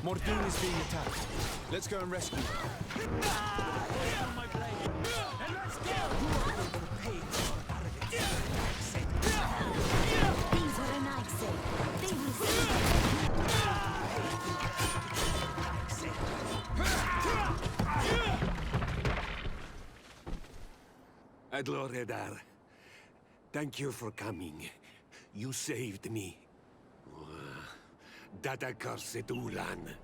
Mordoon is being attacked. Let's go and rescue him. My blade. And let's go! These are an Ike. They will see. Adloredar, thank you for coming. You saved me. That accursed Ullan.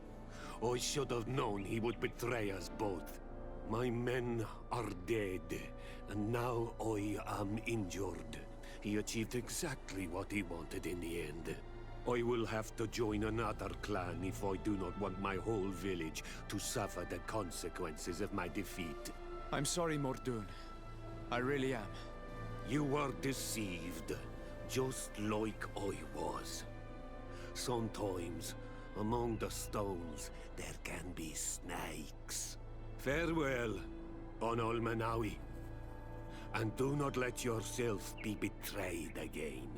I should have known he would betray us both. My men are dead, and now I am injured. He achieved exactly what he wanted in the end. I will have to join another clan if I do not want my whole village to suffer the consequences of my defeat. I'm sorry, Mordoon. I really am. You were deceived, just like I was. Sometimes, among the stones, there can be snakes. Farewell, on Almanawi. And do not let yourself be betrayed again.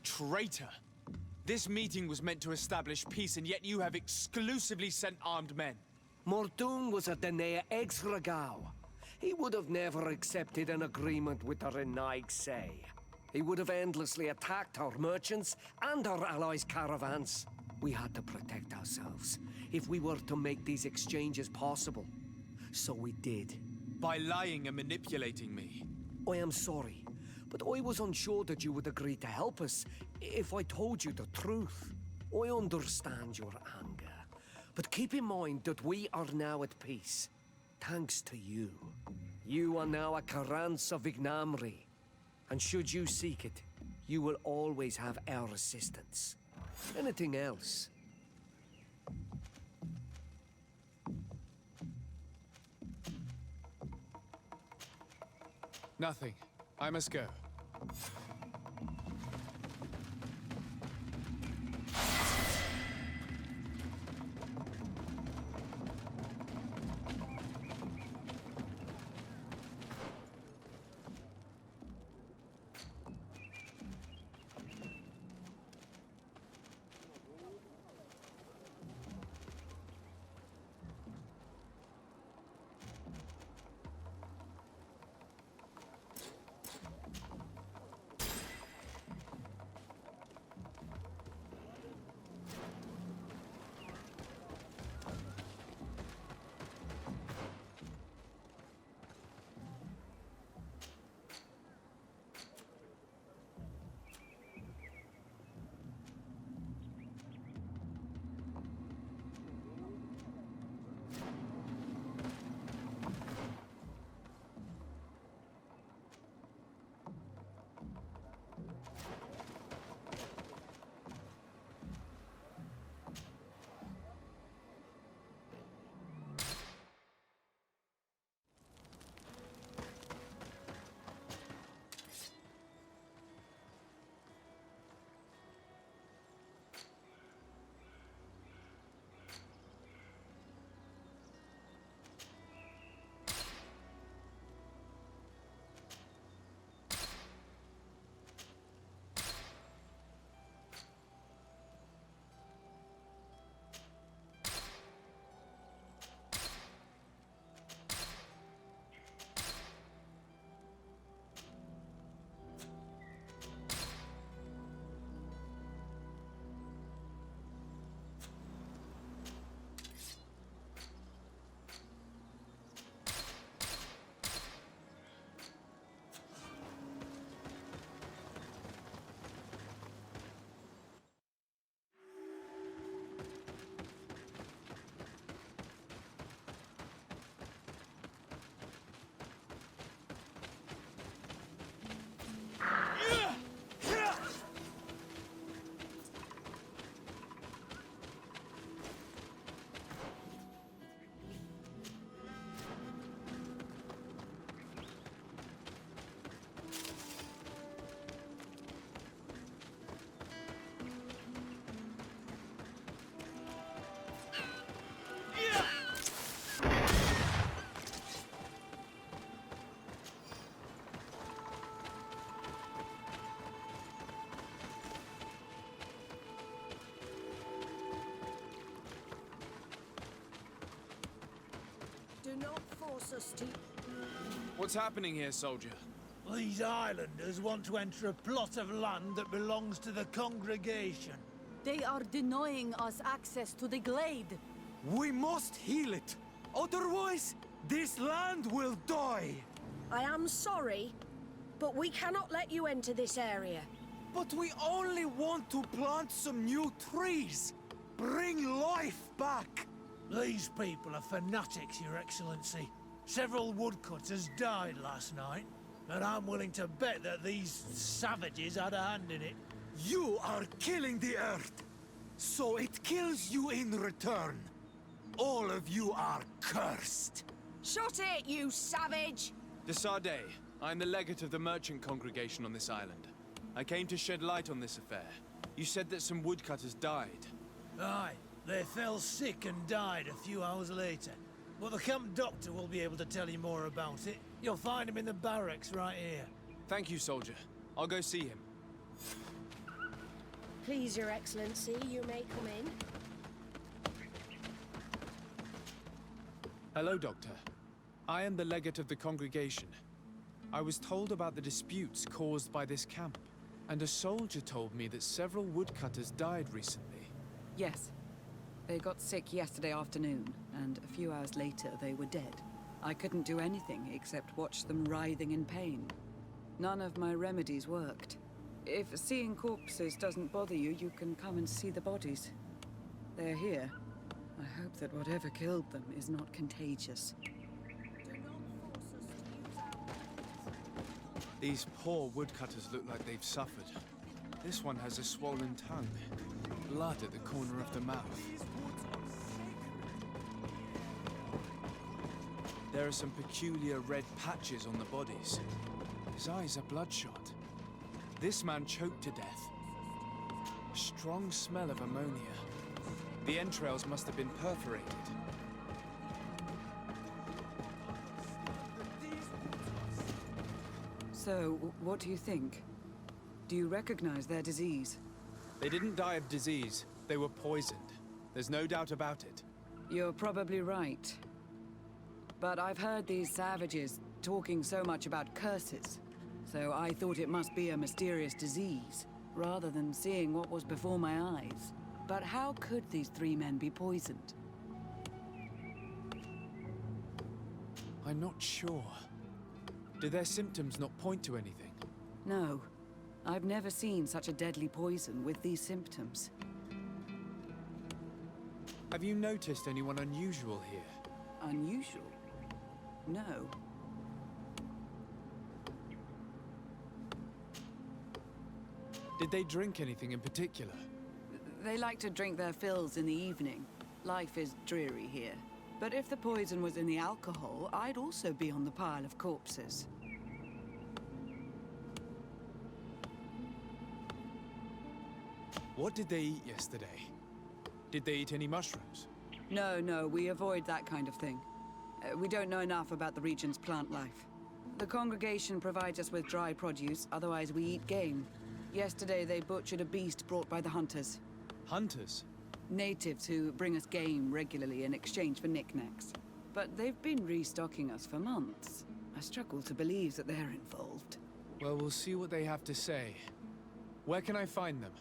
Traitor! This meeting was meant to establish peace, and yet you have exclusively sent armed men. Mordoon was a Denea ex-Ragao. He would have never accepted an agreement with the Renaig say. He would have endlessly attacked our merchants and our allies' caravans. We had to protect ourselves if we were to make these exchanges possible. So we did. By lying and manipulating me. I am sorry, but I was unsure that you would agree to help us if I told you the truth. I understand your anger, but keep in mind that we are now at peace, thanks to you. You are now a Karans of Ignamri, and should you seek it, you will always have our assistance. Anything else? Nothing. I must go. not force us to... What's happening here, soldier? These islanders want to enter a plot of land that belongs to the congregation. They are denying us access to the glade. We must heal it. Otherwise, this land will die. I am sorry, but we cannot let you enter this area. But we only want to plant some new trees. Bring life back. These people are fanatics, Your Excellency. Several woodcutters died last night, and I'm willing to bet that these savages had a hand in it. You are killing the earth, so it kills you in return. All of you are cursed. Shut it, you savage! Desade, I'm the legate of the merchant congregation on this island. I came to shed light on this affair. You said that some woodcutters died. Aye, they fell sick and died a few hours later. But the camp doctor will be able to tell you more about it. You'll find him in the barracks right here. Thank you, soldier. I'll go see him. Please, Your Excellency, you may come in. Hello, Doctor. I am the legate of the congregation. I was told about the disputes caused by this camp, and a soldier told me that several woodcutters died recently. Yes. They got sick yesterday afternoon, and a few hours later they were dead. I couldn't do anything except watch them writhing in pain. None of my remedies worked. If seeing corpses doesn't bother you, you can come and see the bodies. They're here. I hope that whatever killed them is not contagious. These poor woodcutters look like they've suffered. This one has a swollen tongue, blood at the corner of the mouth. There are some peculiar red patches on the bodies. His eyes are bloodshot. This man choked to death. A strong smell of ammonia. The entrails must have been perforated. So, what do you think? Do you recognize their disease? They didn't die of disease. They were poisoned. There's no doubt about it. You're probably right. But I've heard these savages talking so much about curses, so I thought it must be a mysterious disease, rather than seeing what was before my eyes. But how could these three men be poisoned? I'm not sure. Do their symptoms not point to anything? No. I've never seen such a deadly poison with these symptoms. Have you noticed anyone unusual here? Unusual? No. Did they drink anything in particular? They like to drink their fills in the evening. Life is dreary here. But if the poison was in the alcohol, I'd also be on the pile of corpses. What did they eat yesterday? Did they eat any mushrooms? No, we avoid that kind of thing. We don't know enough about the region's plant life. The congregation provides us with dry produce, otherwise we eat game. Yesterday they butchered a beast brought by the hunters. Hunters? Natives who bring us game regularly in exchange for knickknacks. But they've been restocking us for months. I struggle to believe that they're involved. Well, we'll see what they have to say. Where can I find them?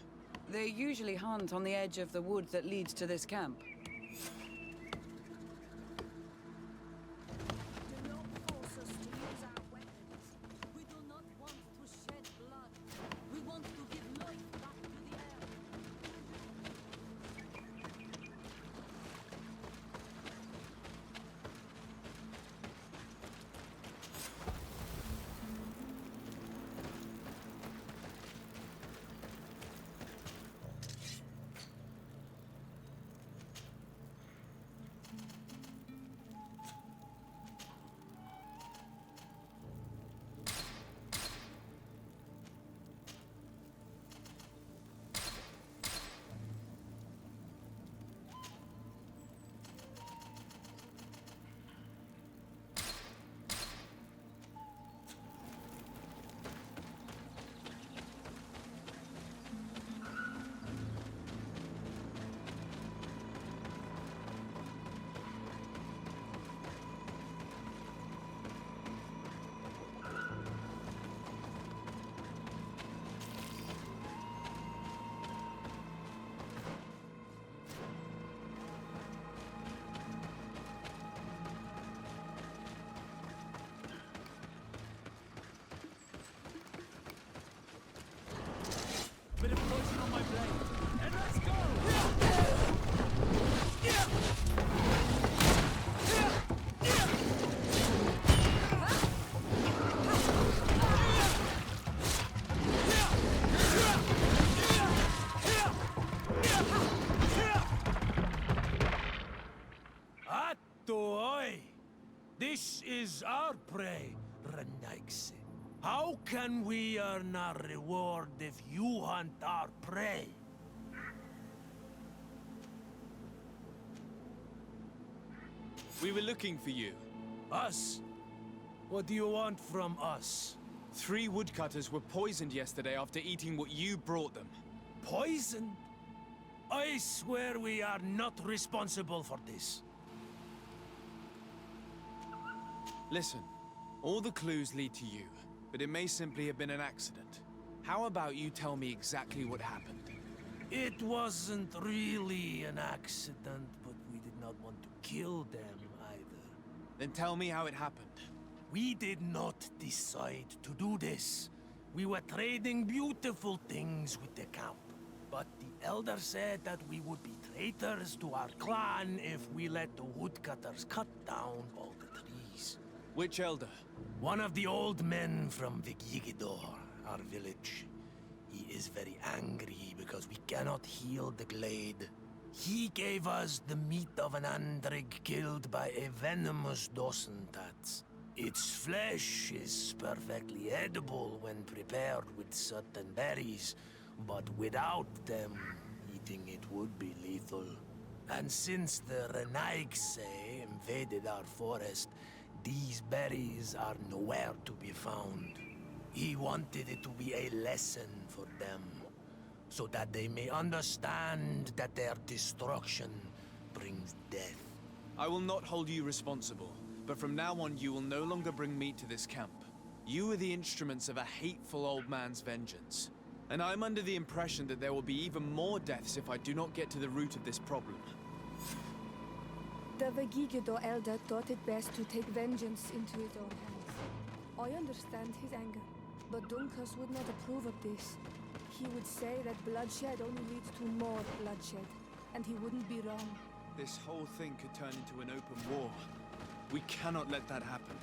They usually hunt on the edge of the wood that leads to this camp. Do not force us to use our weapons. We do not want to shed blood. We want to give life back to the air. Toi! This is our prey, Renaigse. How can we earn our reward if you hunt our prey? We were looking for you. Us? What do you want from us? 3 woodcutters were poisoned yesterday after eating what you brought them. Poison? I swear we are not responsible for this. Listen, all the clues lead to you, but it may simply have been an accident. How about you tell me exactly what happened? It wasn't really an accident, but we did not want to kill them either. Then tell me how it happened. We did not decide to do this. We were trading beautiful things with the camp. But the elder said that we would be traitors to our clan if we let the woodcutters cut down all the trees. Which elder? One of the old men from Vigigidor, our village. He is very angry because we cannot heal the glade. He gave us the meat of an andrig killed by a venomous dosentats. Its flesh is perfectly edible when prepared with certain berries, but without them, eating it would be lethal. And since the Renaigse invaded our forest, these berries are nowhere to be found. He wanted it to be a lesson for them, so that they may understand that their destruction brings death. I will not hold you responsible, but from now on you will no longer bring meat to this camp. You are the instruments of a hateful old man's vengeance. And I'm under the impression that there will be even more deaths if I do not get to the root of this problem. The Vegigido elder thought it best to take vengeance into his own hands. I understand his anger, but Dunkus would not approve of this. He would say that bloodshed only leads to more bloodshed, and he wouldn't be wrong. This whole thing could turn into an open war. We cannot let that happen.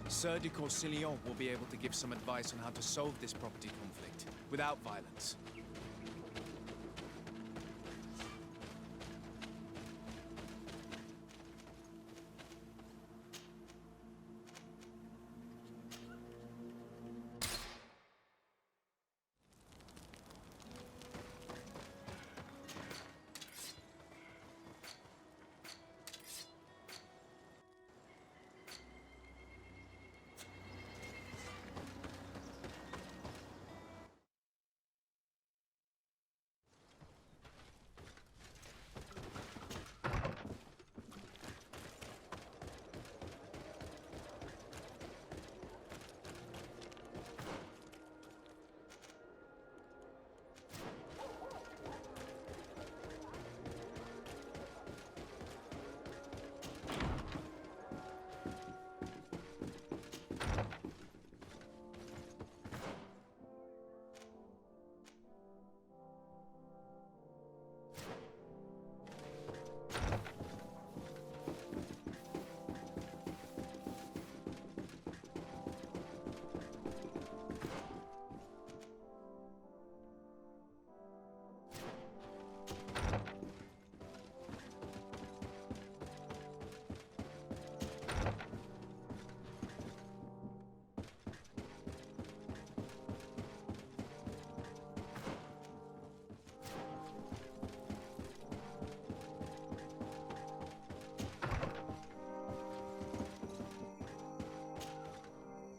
Sir de Corsillon will be able to give some advice on how to solve this property conflict, without violence.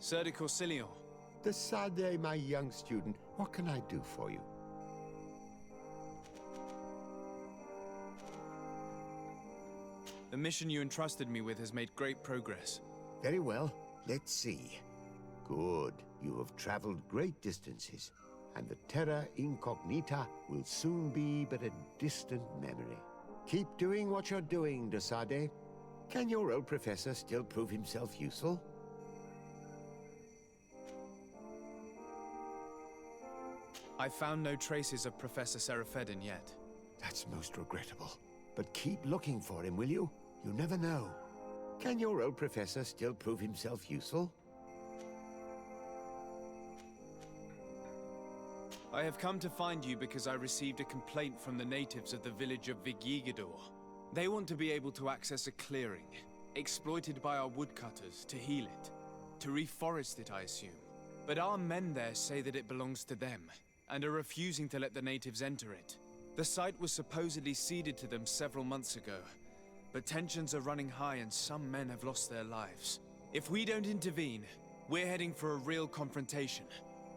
Sir de Corsillon. Desade, my young student, what can I do for you? The mission you entrusted me with has made great progress. Very well. Let's see. Good. You have traveled great distances, and the Terra Incognita will soon be but a distant memory. Keep doing what you're doing, Desade. Can your old professor still prove himself useful? I've found no traces of Professor Seraphedin yet. That's most regrettable. But keep looking for him, will you? You never know. Can your old professor still prove himself useful? I have come to find you because I received a complaint from the natives of the village of Vigigidor. They want to be able to access a clearing. exploited by our woodcutters to heal it, to reforest it, I assume. But our men there say that it belongs to them, and are refusing to let the natives enter it. The site was supposedly ceded to them several months ago, but tensions are running high and some men have lost their lives. If we don't intervene, we're heading for a real confrontation.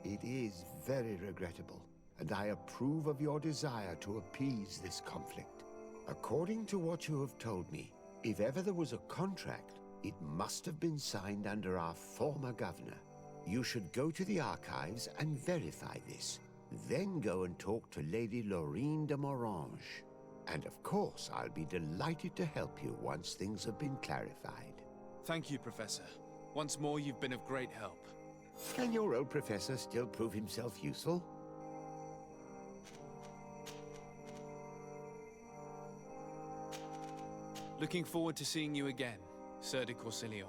It is very regrettable, and I approve of your desire to appease this conflict. According to what you have told me, if ever there was a contract, it must have been signed under our former governor. You should go to the archives and verify this. Then go and talk to Lady Laurine de Morange. And of course, I'll be delighted to help you once things have been clarified. Thank you, Professor. Once more, you've been of great help. Can your old professor still prove himself useful? Looking forward to seeing you again, Sir de Corsilio.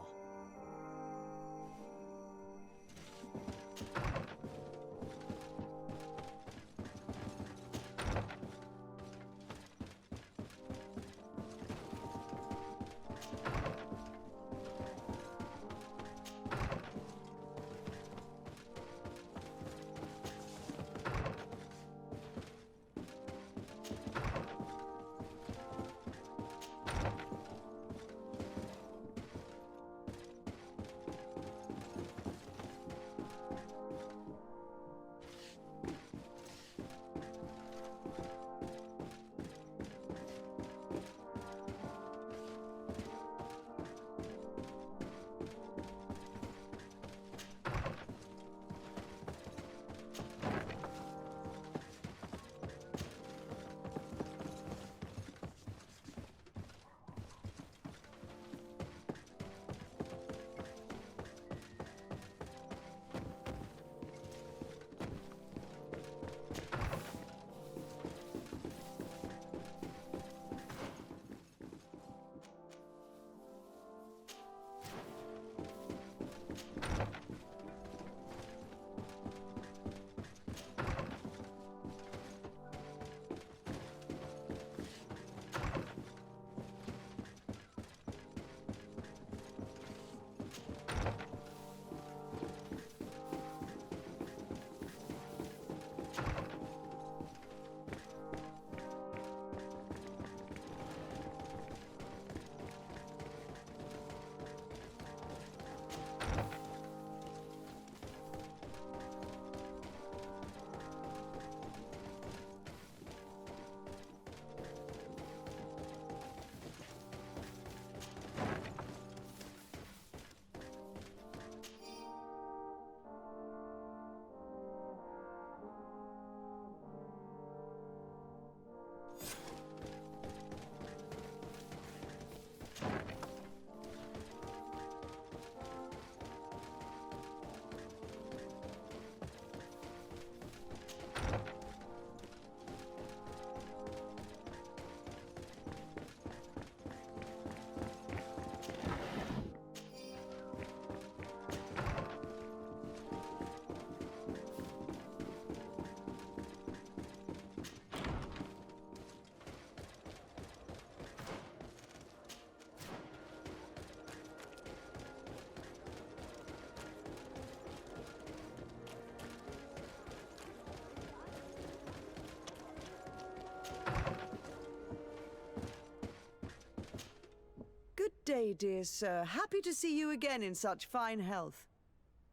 Good day, dear sir. Happy to see you again in such fine health.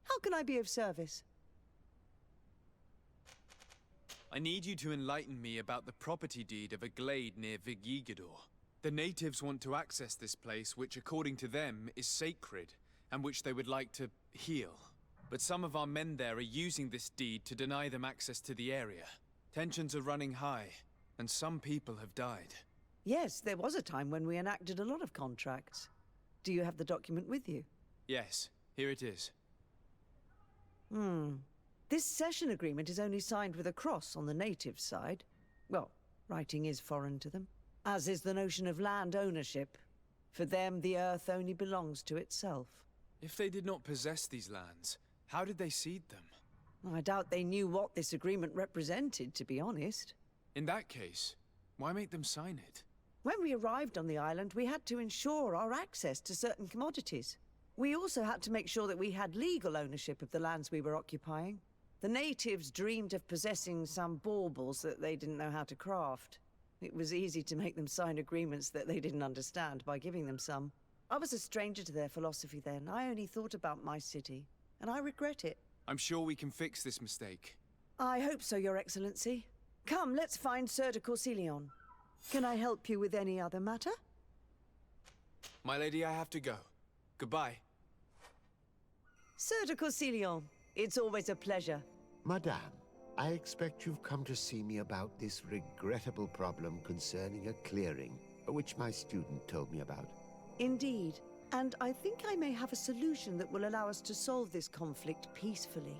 How can I be of service? I need you to enlighten me about the property deed of a glade near Vigigidor. The natives want to access this place, which according to them is sacred, and which they would like to heal. But some of our men there are using this deed to deny them access to the area. Tensions are running high, and some people have died. Yes, there was a time when we enacted a lot of contracts. Do you have the document with you? Yes, here it is. This cession agreement is only signed with a cross on the native side. Well, writing is foreign to them, as is the notion of land ownership. For them, the earth only belongs to itself. If they did not possess these lands, how did they cede them? I doubt they knew what this agreement represented, to be honest. In that case, why make them sign it? When we arrived on the island, we had to ensure our access to certain commodities. We also had to make sure that we had legal ownership of the lands we were occupying. The natives dreamed of possessing some baubles that they didn't know how to craft. It was easy to make them sign agreements that they didn't understand by giving them some. I was a stranger to their philosophy then. I only thought about my city, and I regret it. I'm sure we can fix this mistake. I hope so, Your Excellency. Come, let's find Sir de Corsilion. Can I help you with any other matter? My lady, I have to go. Goodbye. Sir de Corsilion, it's always a pleasure. Madame, I expect you've come to see me about this regrettable problem concerning a clearing, which my student told me about. Indeed. And I think I may have a solution that will allow us to solve this conflict peacefully.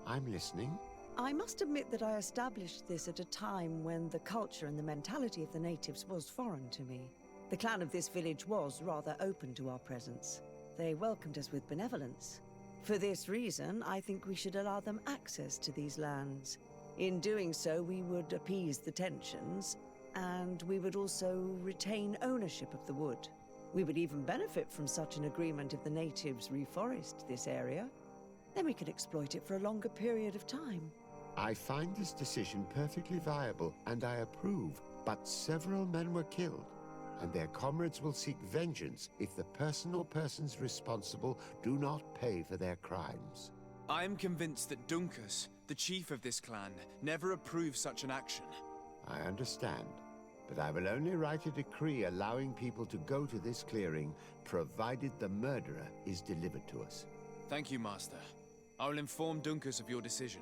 I'm listening. I must admit that I established this at a time when the culture and the mentality of the natives was foreign to me. The clan of this village was rather open to our presence. They welcomed us with benevolence. For this reason, I think we should allow them access to these lands. In doing so, we would appease the tensions, and we would also retain ownership of the wood. We would even benefit from such an agreement if the natives reforest this area. Then we could exploit it for a longer period of time. I find this decision perfectly viable, and I approve, but several men were killed, and their comrades will seek vengeance if the person or persons responsible do not pay for their crimes. I am convinced that Dunkus, the chief of this clan, never approved such an action. I understand, but I will only write a decree allowing people to go to this clearing, provided the murderer is delivered to us. Thank you, Master. I will inform Dunkus of your decision.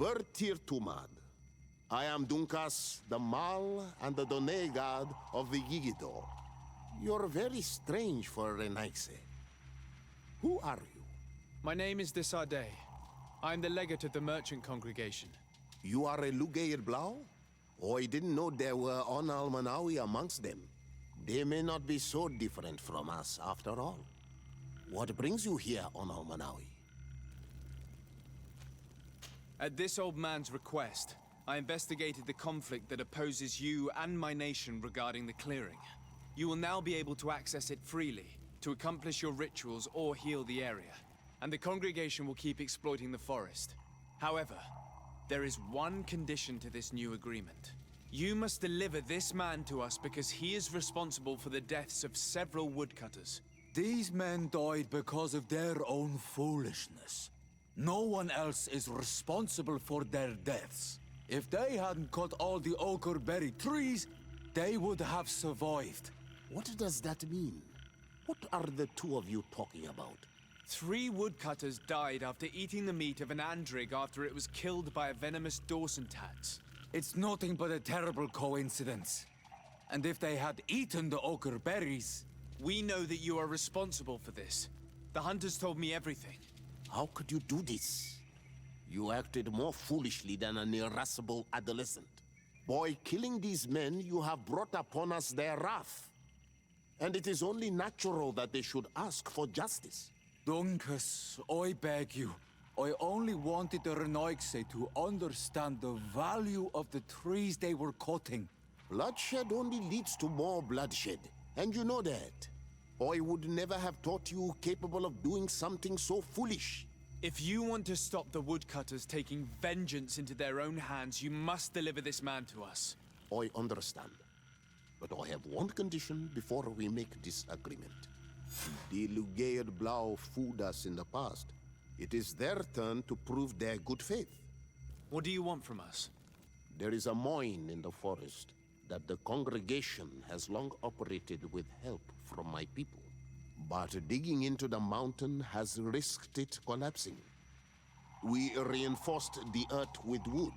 Bertir Tumad. I am Dunkas, the Mal and the Donay god of the Yigidor. You're very strange for Renaise. Who are you? My name is Desarde. I'm the legate of the merchant congregation. You are a Lugaid Blau? Oh, I didn't know there were Onal Manawi amongst them. They may not be so different from us after all. What brings you here, Onal Manawi? At this old man's request, I investigated the conflict that opposes you and my nation regarding the clearing. You will now be able to access it freely, to accomplish your rituals or heal the area. And the congregation will keep exploiting the forest. However, there is one condition to this new agreement. You must deliver this man to us because he is responsible for the deaths of several woodcutters. These men died because of their own foolishness. No one else is responsible for their deaths. If they hadn't cut all the oakerberry trees, they would have survived. What does that mean? What are the two of you talking about? 3 woodcutters died after eating the meat of an andrig after it was killed by a venomous Dawson tax. It's nothing but a terrible coincidence. And if they had eaten the ochre berries... We know that you are responsible for this. The hunters told me everything. How could you do this? You acted more foolishly than an irascible adolescent. By killing these men, you have brought upon us their wrath. And it is only natural that they should ask for justice. Dunkus, I beg you. I only wanted the Renoixe to understand the value of the trees they were cutting. Bloodshed only leads to more bloodshed, and you know that. I would never have thought you capable of doing something so foolish. If you want to stop the woodcutters taking vengeance into their own hands, you must deliver this man to us. I understand. But I have one condition before we make this agreement. The Lugaid Blau fooled us in the past. It is their turn to prove their good faith. What do you want from us? There is a mine in the forest that the congregation has long operated with help from my people. But digging into the mountain has risked it collapsing. We reinforced the earth with wood.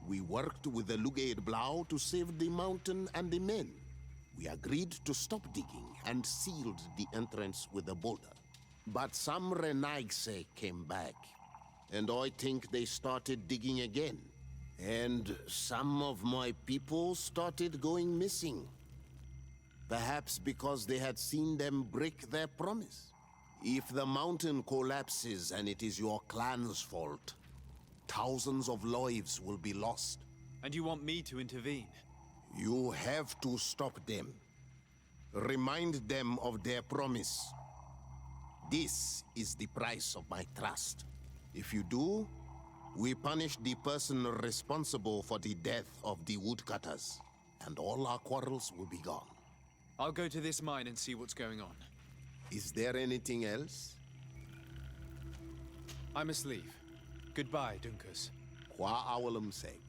We worked with the Lugaid Blau to save the mountain and the men. We agreed to stop digging and sealed the entrance with a boulder. But some Renaigse came back, and I think they started digging again. And some of my people started going missing. Perhaps because they had seen them break their promise. If the mountain collapses and it is your clan's fault, thousands of lives will be lost. And you want me to intervene? You have to stop them. Remind them of their promise. This is the price of my trust. If you do, we punish the person responsible for the death of the woodcutters, and all our quarrels will be gone. I'll go to this mine and see what's going on. Is there anything else? I must leave. Goodbye, Dunkus. Qua awalum sake.